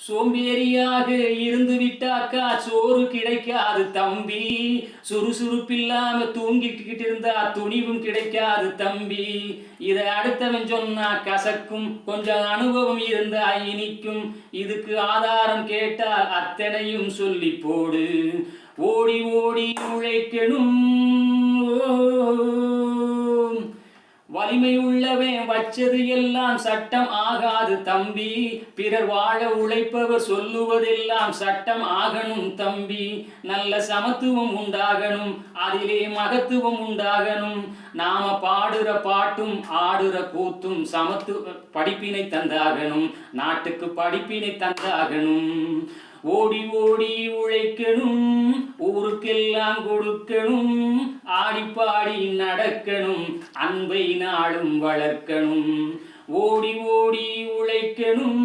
சோம்பேறியாக இருந்து விட்டாக்கா சோறு கிடைக்காது தம்பி. சுறுசுறுப்பில்லாம தூங்கிக்கிட்டு இருந்தா துணிவும் கிடைக்காது தம்பி. இதை அடுத்தவன் சொன்னா கசக்கும், கொஞ்சம் அனுபவம் இருந்தா இனிக்கும். இதுக்கு ஆதாரம் கேட்டால் அத்தனையும் சொல்லி போடு. ஓடி ஓடி உழைக்கணும், வலிமை உள்ளவன் வச்சது எல்லாம் சட்டம் ஆகாது தம்பி. பிறர் வாழ உழைப்பவர் சொல்லுவதெல்லாம் சட்டம் ஆகணும் தம்பி. நல்ல சமத்துவம் உண்டாகணும், அதிலே மகத்துவம் உண்டாகணும். நாம பாடுற பாட்டும் ஆடுற கூத்தும் படிப்பினை தந்தாகணும், நாட்டுக்கு படிப்பினை தந்தாகணும். ஓடி ஓடி உழைக்கணும், ஊருக்கெல்லாம் கொடுக்கணும். ஆடிப்பாடி நடக்கணும், அன்பை நாளும் வளர்க்கணும். ஓடி ஓடி உழைக்கணும்,